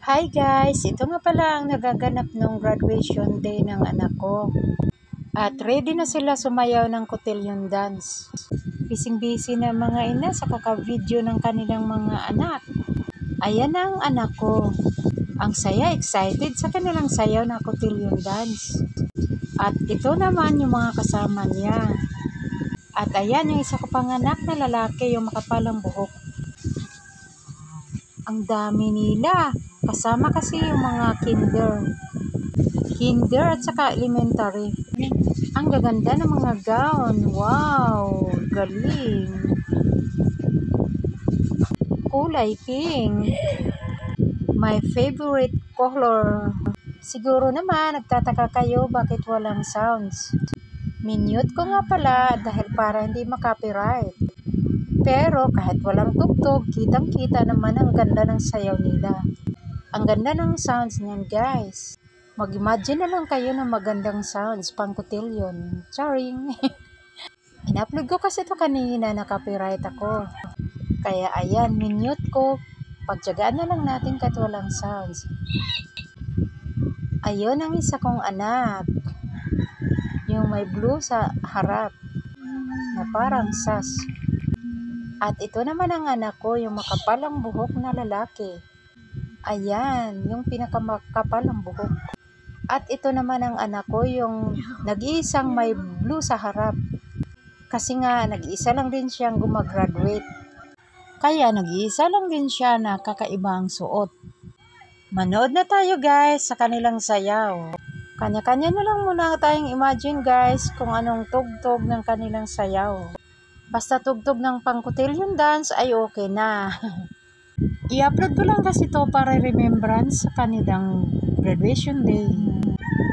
Hi guys! Ito nga pala ang nagaganap ng graduation day ng anak ko. At ready na sila sumayaw ng cotillion dance. Bising-busy na mga ina sa kaka-video ng kanilang mga anak. Ayan ang anak ko. Ang saya, excited sa kanilang sayaw na cotillion dance. At ito naman yung mga kasama niya. At ayan yung isa ko pang anak na lalaki, yung makapalang buhok. Ang dami nila. Kasama kasi yung mga kinder at saka elementary. Ang gaganda ng mga gown. Wow! Galing! Kulay pink. My favorite color. Siguro naman, nagtataka kayo bakit walang sounds. Minute ko nga pala dahil para hindi makopyright. Pero kahit walang tugtog, kitang-kita naman ang ganda ng sayaw nila. Ang ganda ng sounds niyan guys. Mag-imagine na lang kayo ng magandang sounds pang cotillion. Charing! In-upload ko kasi ito kanina, na-copyright ako. Kaya ayan, minute ko. Pagtyagaan na lang natin kahit walang sounds. Ayun ang isa kong anak. Yung may blue sa harap. Na parang sas. At ito naman ang anak ko, yung makapalang buhok na lalaki. Ayan, yung pinakamakapal ang buhok. At ito naman ang anak ko, yung nag-iisang may blue sa harap. Kasi nga, nag-iisa lang din siyang gumagraduate. Kaya nag-iisa lang din siya na kakaibang suot. Manood na tayo guys sa kanilang sayaw. Kanya-kanya na lang muna tayong imagine guys kung anong tugtog ng kanilang sayaw. Basta tugtog ng pang cotillion dance ay okay na. I-upload ko lang kasi to para remembrance sa kanilang graduation day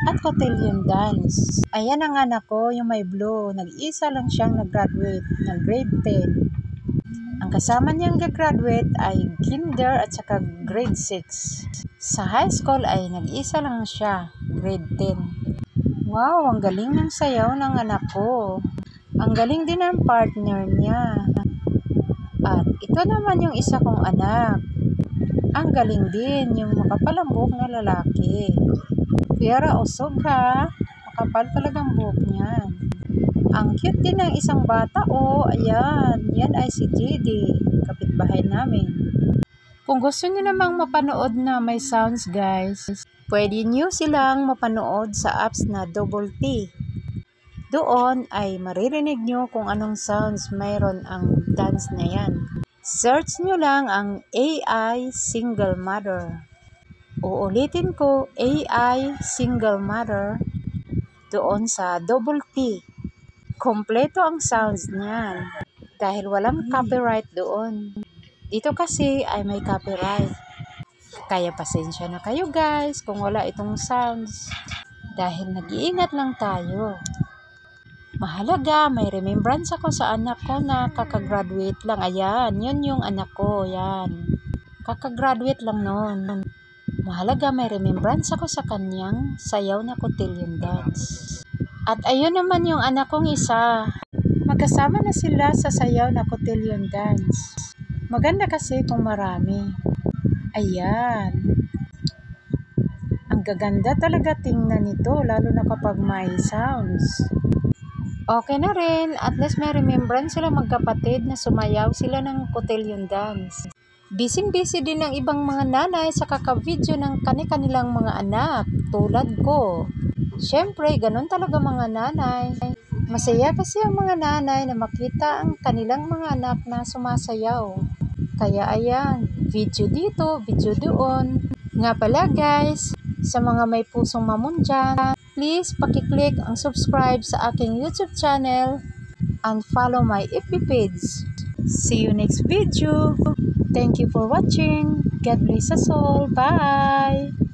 at cotillion dance. Ayan ang anak ko, yung may blue. Nag-isa lang siyang nag-graduate ng grade 10. Ang kasama niyang gagraduate ay kinder at saka grade 6. Sa high school ay nag-isa lang siya, grade 10. Wow, ang galing ng sayaw ng anak ko. Ang galing din ng partner niya. At ito naman yung isa kong anak. Ang galing din yung makapalang buhok na lalaki. Pero usog ha. Makapal talagang buhok niyan. Ang cute din ng isang bata. Oh, ayan. Yan ay si JD. Kapitbahay namin. Kung gusto niyo namang mapanood na may sounds guys, pwede niyo silang mapanood sa apps na Double T. Doon ay maririnig nyo kung anong sounds mayroon ang dance na yan. Search nyo lang ang AI Single Mother. Uulitin ko, AI Single Mother doon sa Double T. Kompleto ang sounds niyan dahil walang copyright doon. Dito kasi ay may copyright. Kaya pasensya na kayo guys kung wala itong sounds dahil nag-iingat lang tayo. Mahalaga, may remembrance ako sa anak ko na kakagraduate lang. Ayan, yun yung anak ko, yan. Kakagraduate lang noon. Mahalaga, may remembrance ako sa kanyang sayaw na cotillion dance. At ayun naman yung anak kong isa. Magkasama na sila sa sayaw na cotillion dance. Maganda kasi kung marami. Ayan. Ang gaganda talaga tingnan nito, lalo na kapag may sounds. Okay na rin, at least may remembrance sila magkapatid na sumayaw sila ng cotillion dance. Busy-busy din ng ibang mga nanay sa kaka-video ng kanilang mga anak, tulad ko. Siyempre, ganun talaga mga nanay. Masaya kasi ang mga nanay na makita ang kanilang mga anak na sumasayaw. Kaya ayan, video dito, video doon. Nga pala guys, sa mga may pusong mamon dyan, please pakiclick ang subscribe sa aking YouTube channel and follow my FB page. See you next video. Thank you for watching. God bless us all. Bye!